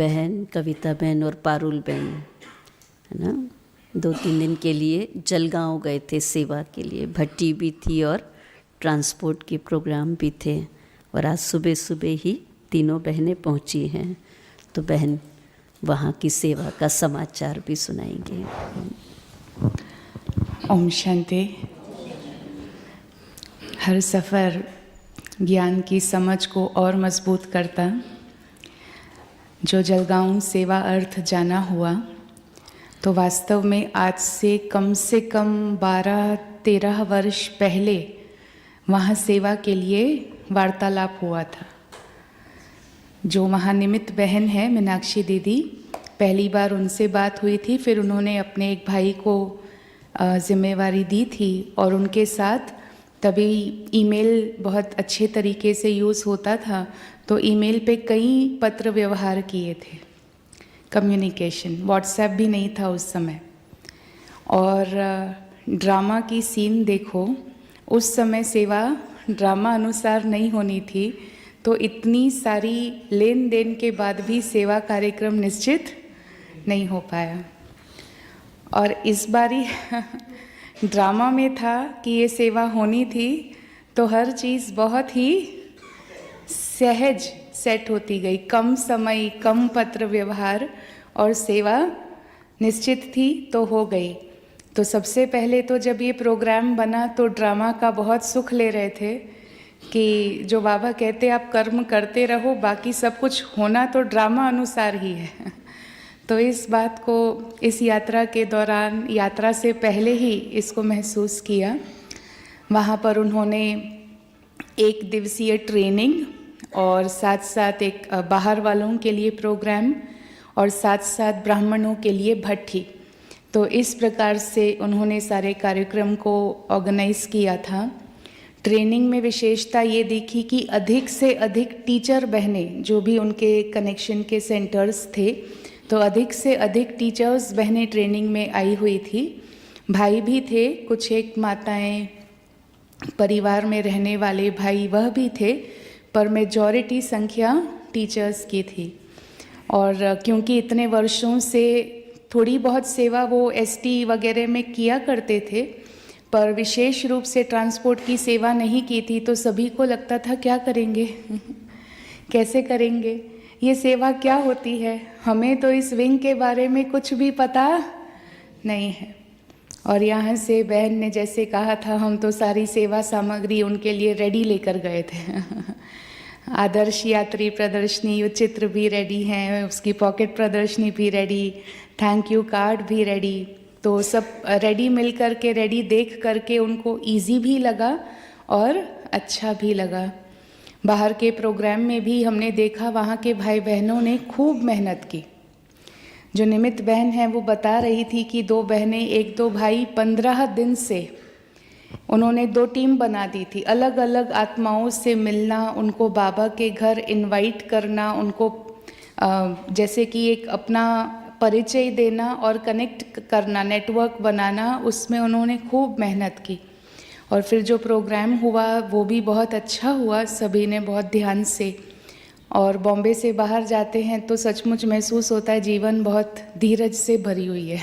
बहन, कविता बहन और पारुल बहन, है ना, 2-3 दिन के लिए जलगांव गए थे सेवा के लिए। भट्टी भी थी और ट्रांसपोर्ट के प्रोग्राम भी थे। और आज सुबह सुबह ही तीनों बहनें पहुंची हैं, तो बहन वहाँ की सेवा का समाचार भी सुनाएंगे। ओम शांति। हर सफ़र ज्ञान की समझ को और मजबूत करता। जो जलगांव सेवा अर्थ जाना हुआ, तो वास्तव में आज से कम 12-13 वर्ष पहले वहाँ सेवा के लिए वार्तालाप हुआ था। जो महानिमित्त बहन है मीनाक्षी दीदी, पहली बार उनसे बात हुई थी, फिर उन्होंने अपने एक भाई को जिम्मेवारी दी थी और उनके साथ तभी ईमेल बहुत अच्छे तरीके से यूज़ होता था, तो ईमेल पे कई पत्र व्यवहार किए थे, कम्युनिकेशन। व्हाट्सएप भी नहीं था उस समय। और ड्रामा की सीन देखो, उस समय सेवा ड्रामा अनुसार नहीं होनी थी, तो इतनी सारी लेन देन के बाद भी सेवा कार्यक्रम निश्चित नहीं हो पाया। और इस बारी ड्रामा में था कि ये सेवा होनी थी, तो हर चीज़ बहुत ही सहज सेट होती गई। कम समय, कम पत्र व्यवहार और सेवा निश्चित थी तो हो गई। तो सबसे पहले तो जब ये प्रोग्राम बना तो ड्रामा का बहुत सुख ले रहे थे कि जो बाबा कहते आप कर्म करते रहो, बाकी सब कुछ होना तो ड्रामा अनुसार ही है। तो इस बात को इस यात्रा के दौरान, यात्रा से पहले ही इसको महसूस किया। वहाँ पर उन्होंने 1 दिवसीय ट्रेनिंग और साथ साथ एक बाहर वालों के लिए प्रोग्राम और साथ साथ ब्राह्मणों के लिए भट्टी, तो इस प्रकार से उन्होंने सारे कार्यक्रम को ऑर्गेनाइज किया था। ट्रेनिंग में विशेषता ये देखी कि अधिक से अधिक टीचर बहनें, जो भी उनके कनेक्शन के सेंटर्स थे, तो अधिक से अधिक टीचर्स बहनें ट्रेनिंग में आई हुई थी। भाई भी थे, कुछ एक माताएं, परिवार में रहने वाले भाई वह भी थे, पर मेजॉरिटी संख्या टीचर्स की थी। और क्योंकि इतने वर्षों से थोड़ी बहुत सेवा वो एसटी वगैरह में किया करते थे, पर विशेष रूप से ट्रांसपोर्ट की सेवा नहीं की थी, तो सभी को लगता था क्या करेंगे कैसे करेंगे, ये सेवा क्या होती है, हमें तो इस विंग के बारे में कुछ भी पता नहीं है। और यहाँ से बहन ने जैसे कहा था, हम तो सारी सेवा सामग्री उनके लिए रेडी लेकर गए थे आदर्श यात्री प्रदर्शनी चित्र भी रेडी हैं, उसकी पॉकेट प्रदर्शनी भी रेडी, थैंक यू कार्ड भी रेडी। तो सब रेडी मिल कर के, रेडी देख करके उनको इजी भी लगा और अच्छा भी लगा। बाहर के प्रोग्राम में भी हमने देखा वहाँ के भाई बहनों ने खूब मेहनत की। जो निमित्त बहन है वो बता रही थी कि 2 बहनें, 1-2 भाई 15 दिन से उन्होंने 2 टीम बना दी थी। अलग अलग आत्माओं से मिलना, उनको बाबा के घर इनवाइट करना, उनको जैसे कि एक अपना परिचय देना और कनेक्ट करना, नेटवर्क बनाना, उसमें उन्होंने खूब मेहनत की। और फिर जो प्रोग्राम हुआ वो भी बहुत अच्छा हुआ, सभी ने बहुत ध्यान से। और बॉम्बे से बाहर जाते हैं तो सचमुच महसूस होता है जीवन बहुत धीरज से भरी हुई है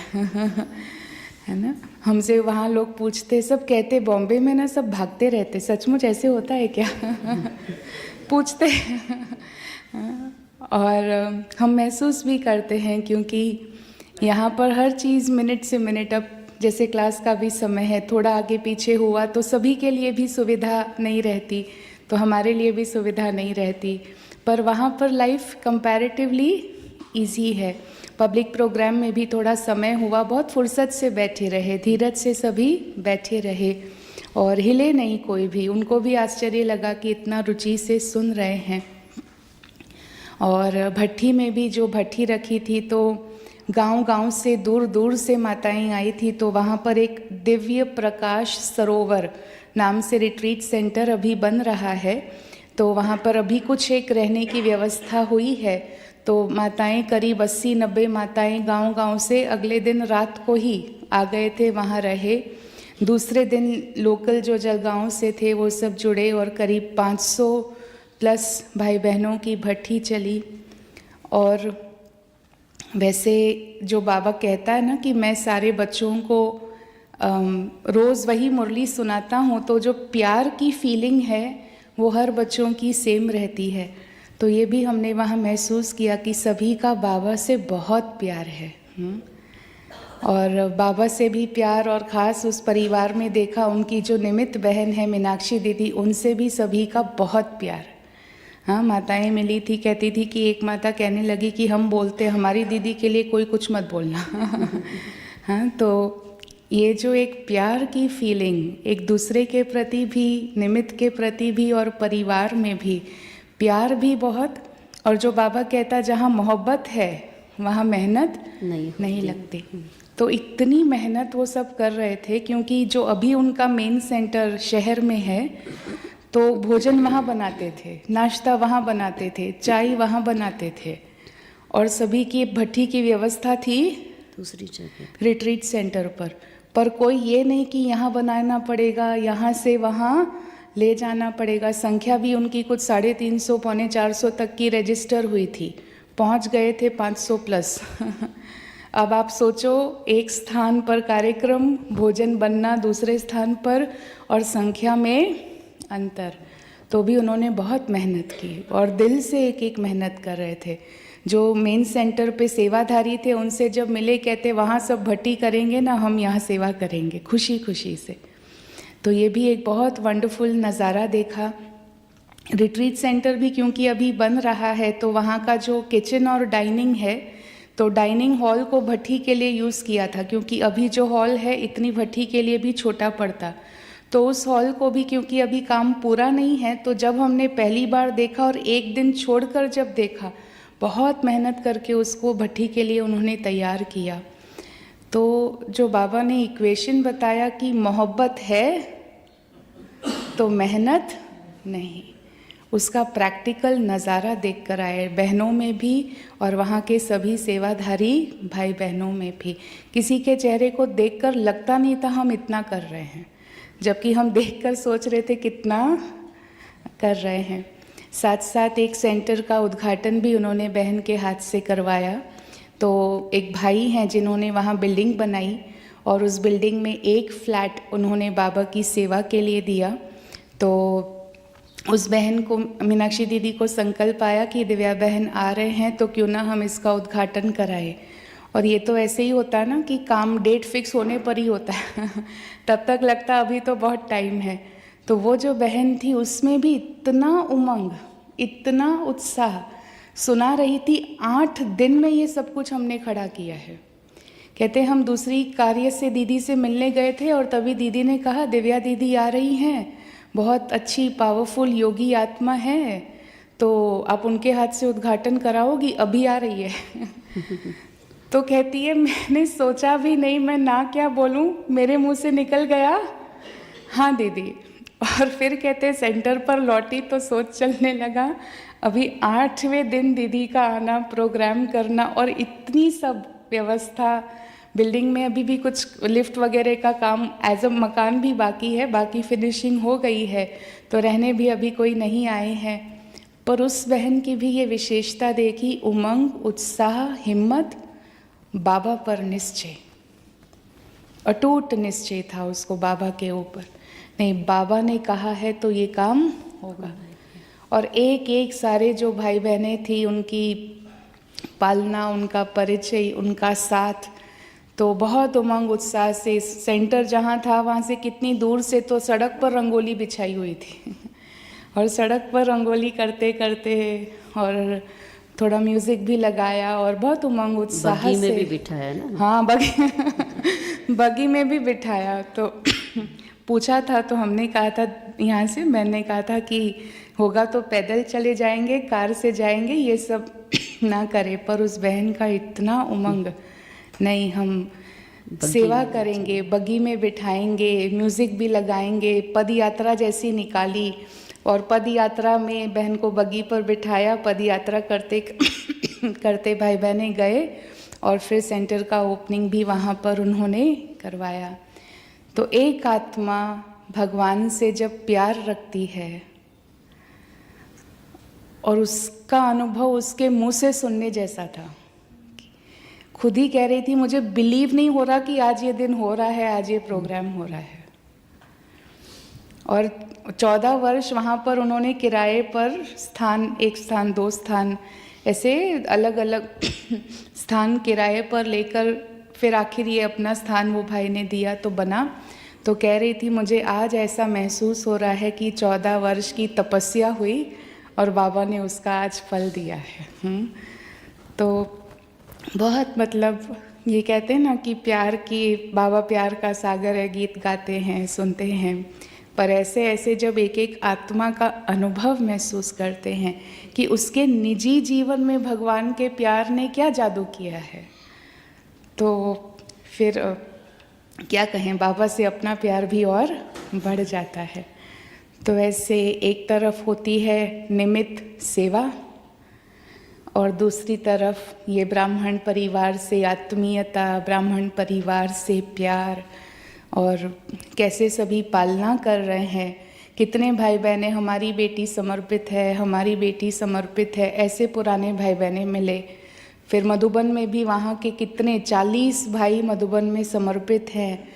है ना। हमसे वहाँ लोग पूछते, सब कहते बॉम्बे में ना सब भागते रहते, सचमुच ऐसे होता है क्या पूछते और हम महसूस भी करते हैं, क्योंकि यहाँ पर हर चीज़ मिनट से मिनट, अब जैसे क्लास का भी समय है, थोड़ा आगे पीछे हुआ तो सभी के लिए भी सुविधा नहीं रहती, तो हमारे लिए भी सुविधा नहीं रहती। पर वहाँ पर लाइफ कंपैरेटिवली इजी है। पब्लिक प्रोग्राम में भी थोड़ा समय हुआ, बहुत फुर्सत से बैठे रहे, धीरज से सभी बैठे रहे और हिले नहीं कोई भी। उनको भी आश्चर्य लगा कि इतना रुचि से सुन रहे हैं। और भट्टी में भी जो भट्टी रखी थी, तो गांव-गांव से, दूर दूर से माताएं आई थी, तो वहाँ पर एक दिव्य प्रकाश सरोवर नाम से रिट्रीट सेंटर अभी बन रहा है, तो वहाँ पर अभी कुछ एक रहने की व्यवस्था हुई है। तो माताएं करीब 80-90 माताएं गांव-गांव से अगले दिन रात को ही आ गए थे, वहाँ रहे। दूसरे दिन लोकल जो जलगांव से थे वो सब जुड़े और करीब 500 प्लस भाई बहनों की भट्टी चली। और वैसे जो बाबा कहता है ना कि मैं सारे बच्चों को रोज़ वही मुरली सुनाता हूँ, तो जो प्यार की फीलिंग है वो हर बच्चों की सेम रहती है। तो ये भी हमने वहाँ महसूस किया कि सभी का बाबा से बहुत प्यार है। और बाबा से भी प्यार, और ख़ास उस परिवार में देखा उनकी जो निमित्त बहन है मीनाक्षी दीदी, उनसे भी सभी का बहुत प्यार। हाँ, माताएं मिली थी, कहती थी कि एक माता कहने लगी कि हम बोलते हमारी दीदी के लिए कोई कुछ मत बोलना। हाँ, तो ये जो एक प्यार की फीलिंग एक दूसरे के प्रति भी, निमित्त के प्रति भी और परिवार में भी प्यार भी बहुत। और जो बाबा कहता जहाँ मोहब्बत है वहाँ मेहनत नहीं लगती। तो इतनी मेहनत वो सब कर रहे थे, क्योंकि जो अभी उनका मेन सेंटर शहर में है, तो भोजन वहाँ बनाते थे, नाश्ता वहाँ बनाते थे, चाय वहाँ बनाते थे, और सभी की भट्ठी की व्यवस्था थी दूसरी जगह रिट्रीट सेंटर पर कोई ये नहीं कि यहाँ बनाना पड़ेगा, यहाँ से वहाँ ले जाना पड़ेगा। संख्या भी उनकी कुछ 350 पौने 400 तक की रजिस्टर हुई थी, पहुँच गए थे 500 प्लस। अब आप सोचो, एक स्थान पर कार्यक्रम, भोजन बनना दूसरे स्थान पर, और संख्या में अंतर। तो भी उन्होंने बहुत मेहनत की और दिल से एक एक मेहनत कर रहे थे। जो मेन सेंटर पे सेवाधारी थे उनसे जब मिले, कहते वहाँ सब भट्टी करेंगे ना, हम यहाँ सेवा करेंगे, खुशी खुशी से। तो ये भी एक बहुत वंडरफुल नज़ारा देखा। रिट्रीट सेंटर भी क्योंकि अभी बन रहा है, तो वहाँ का जो किचन और डाइनिंग है, तो डाइनिंग हॉल को भट्टी के लिए यूज़ किया था, क्योंकि अभी जो हॉल है इतनी भट्टी के लिए भी छोटा पड़ता। तो उस हॉल को भी, क्योंकि अभी काम पूरा नहीं है, तो जब हमने पहली बार देखा और एक दिन छोड़कर जब देखा, बहुत मेहनत करके उसको भट्टी के लिए उन्होंने तैयार किया। तो जो बाबा ने इक्वेशन बताया कि मोहब्बत है तो मेहनत नहीं, उसका प्रैक्टिकल नज़ारा देख कर आए, बहनों में भी और वहाँ के सभी सेवाधारी भाई बहनों में भी। किसी के चेहरे को देखकर लगता नहीं था हम इतना कर रहे हैं, जबकि हम देखकर सोच रहे थे कितना कर रहे हैं। साथ साथ एक सेंटर का उद्घाटन भी उन्होंने बहन के हाथ से करवाया। तो एक भाई हैं जिन्होंने वहाँ बिल्डिंग बनाई, और उस बिल्डिंग में एक फ्लैट उन्होंने बाबा की सेवा के लिए दिया। तो उस बहन को, मीनाक्षी दीदी को संकल्प आया कि दिव्या बहन आ रहे हैं तो क्यों ना हम इसका उद्घाटन कराएं। और ये तो ऐसे ही होता है ना कि काम डेट फिक्स होने पर ही होता है। तब तक लगता अभी तो बहुत टाइम है। तो वो जो बहन थी उसमें भी इतना उमंग, इतना उत्साह, सुना रही थी 8 दिन में ये सब कुछ हमने खड़ा किया है। कहते हम दूसरी कार्य से दीदी से मिलने गए थे, और तभी दीदी ने कहा दिव्या दीदी आ रही हैं, बहुत अच्छी पावरफुल योगी आत्मा है, तो आप उनके हाथ से उद्घाटन कराओगी, अभी आ रही है। तो कहती है मैंने सोचा भी नहीं, मैं ना क्या बोलूं, मेरे मुंह से निकल गया हाँ दीदी। और फिर कहते सेंटर पर लौटी तो सोच चलने लगा, अभी 8वें दिन दीदी का आना, प्रोग्राम करना, और इतनी सब व्यवस्था। बिल्डिंग में अभी भी कुछ लिफ्ट वगैरह का काम, एज अ मकान भी बाकी है, बाकी फिनिशिंग हो गई है, तो रहने भी अभी कोई नहीं आए हैं। पर उस बहन की भी ये विशेषता देखी, उमंग, उत्साह, हिम्मत, बाबा पर निश्चय, अटूट निश्चय था उसको बाबा के ऊपर। नहीं, बाबा ने कहा है तो ये काम होगा। और एक एक सारे जो भाई बहनें थी, उनकी पालना, उनका परिचय, उनका साथ, तो बहुत उमंग उत्साह से। सेंटर जहाँ था वहाँ से कितनी दूर से तो सड़क पर रंगोली बिछाई हुई थी। और सड़क पर रंगोली करते करते और थोड़ा म्यूज़िक भी लगाया, और बहुत उमंग उत्साह से। बग्गी में भी बिठाया ना? हाँ, बग्गी में भी बिठाया। तो पूछा था तो हमने कहा था यहाँ से, मैंने कहा था कि होगा तो पैदल चले जाएंगे, कार से जाएंगे, ये सब ना करें। पर उस बहन का इतना उमंग, नहीं हम सेवा करेंगे, बग्गी में बिठाएंगे, म्यूज़िक भी लगाएंगे। पद यात्रा जैसी निकाली, और पद यात्रा में बहन को बग्गी पर बिठाया, पद यात्रा करते करते भाई बहने गए, और फिर सेंटर का ओपनिंग भी वहाँ पर उन्होंने करवाया। तो एक आत्मा भगवान से जब प्यार रखती है, और उसका अनुभव उसके मुंह से सुनने जैसा था खुद ही कह रही थी मुझे बिलीव नहीं हो रहा कि आज ये दिन हो रहा है, आज ये प्रोग्राम हो रहा है। और 14 वर्ष वहाँ पर उन्होंने किराए पर स्थान, एक स्थान, 2 स्थान, ऐसे अलग अलग स्थान किराए पर लेकर फिर आखिर ये अपना स्थान वो भाई ने दिया तो बना। तो कह रही थी मुझे आज ऐसा महसूस हो रहा है कि 14 वर्ष की तपस्या हुई और बाबा ने उसका आज फल दिया है। तो बहुत मतलब ये कहते हैं ना कि प्यार की, बाबा प्यार का सागर है, गीत गाते हैं, सुनते हैं, पर ऐसे ऐसे जब एक एक आत्मा का अनुभव महसूस करते हैं कि उसके निजी जीवन में भगवान के प्यार ने क्या जादू किया है, तो फिर क्या कहें, बाबा से अपना प्यार भी और बढ़ जाता है। तो ऐसे एक तरफ होती है निमित्त सेवा और दूसरी तरफ ये ब्राह्मण परिवार से आत्मीयता, ब्राह्मण परिवार से प्यार, और कैसे सभी पालना कर रहे हैं। कितने भाई बहनें, हमारी बेटी समर्पित है, हमारी बेटी समर्पित है, ऐसे पुराने भाई बहनें मिले। फिर मधुबन में भी वहाँ के कितने 40 भाई मधुबन में समर्पित हैं,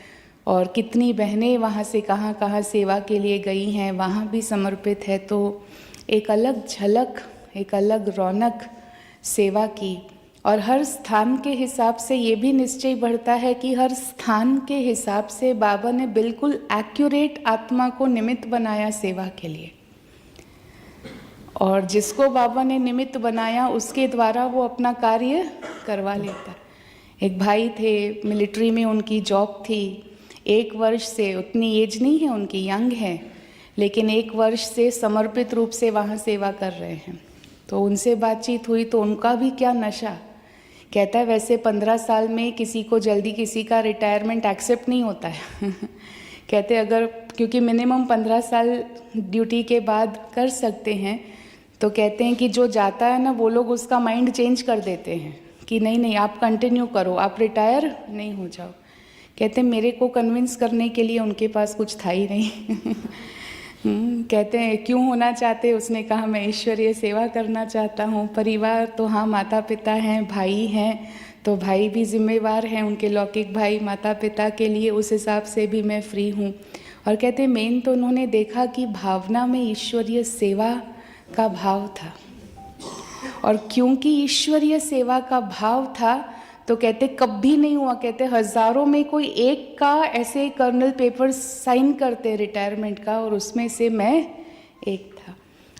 और कितनी बहनें वहाँ से कहाँ कहाँ सेवा के लिए गई हैं, वहाँ भी समर्पित है। तो एक अलग झलक, एक अलग रौनक सेवा की। और हर स्थान के हिसाब से ये भी निश्चय बढ़ता है कि हर स्थान के हिसाब से बाबा ने बिल्कुल एक्यूरेट आत्मा को निमित्त बनाया सेवा के लिए, और जिसको बाबा ने निमित्त बनाया उसके द्वारा वो अपना कार्य करवा लेता। एक भाई थे, मिलिट्री में उनकी जॉब थी, 1 वर्ष से, उतनी एज नहीं है उनकी, यंग है, लेकिन 1 वर्ष से समर्पित रूप से वहाँ सेवा कर रहे हैं। तो उनसे बातचीत हुई तो उनका भी क्या नशा। कहता है वैसे 15 साल में किसी को जल्दी किसी का रिटायरमेंट एक्सेप्ट नहीं होता है कहते अगर, क्योंकि मिनिमम 15 साल ड्यूटी के बाद कर सकते हैं, तो कहते हैं कि जो जाता है ना वो लोग उसका माइंड चेंज कर देते हैं कि नहीं नहीं आप कंटिन्यू करो, आप रिटायर नहीं हो जाओ। कहते हैं मेरे को कन्विंस करने के लिए उनके पास कुछ था ही नहीं कहते हैं क्यों होना चाहते, उसने कहा मैं ईश्वरीय सेवा करना चाहता हूँ। परिवार तो हाँ, माता पिता हैं, भाई हैं, तो भाई भी जिम्मेवार हैं, उनके लौकिक भाई माता पिता के लिए, उस हिसाब से भी मैं फ्री हूँ। और कहते हैं मेन तो उन्होंने देखा कि भावना में ईश्वरीय सेवा का भाव था, और क्योंकि ईश्वरीय सेवा का भाव था तो कहते कभी नहीं हुआ, कहते हज़ारों में कोई एक का ऐसे कर्नल पेपर साइन करते रिटायरमेंट का, और उसमें से मैं एक था।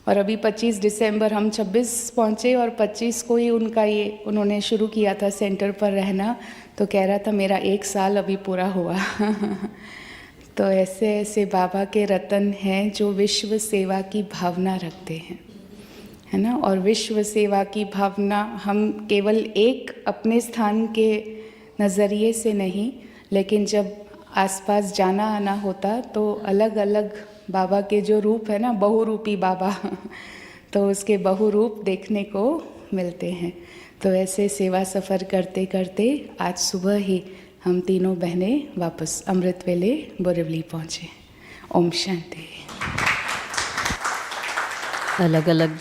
और अभी 25 दिसंबर हम 26 पहुँचे और 25 को ही उनका ये उन्होंने शुरू किया था सेंटर पर रहना, तो कह रहा था मेरा 1 साल अभी पूरा हुआ तो ऐसे ऐसे बाबा के रतन हैं जो विश्व सेवा की भावना रखते हैं, है ना। और विश्व सेवा की भावना हम केवल एक अपने स्थान के नज़रिए से नहीं, लेकिन जब आसपास जाना आना होता तो अलग अलग बाबा के जो रूप है ना, बहुरूपी बाबा तो उसके बहुरूप देखने को मिलते हैं। तो ऐसे सेवा सफ़र करते करते आज सुबह ही हम तीनों बहनें वापस अमृत वेले बोरिवली पहुँचे। ओम शांति। अलग अलग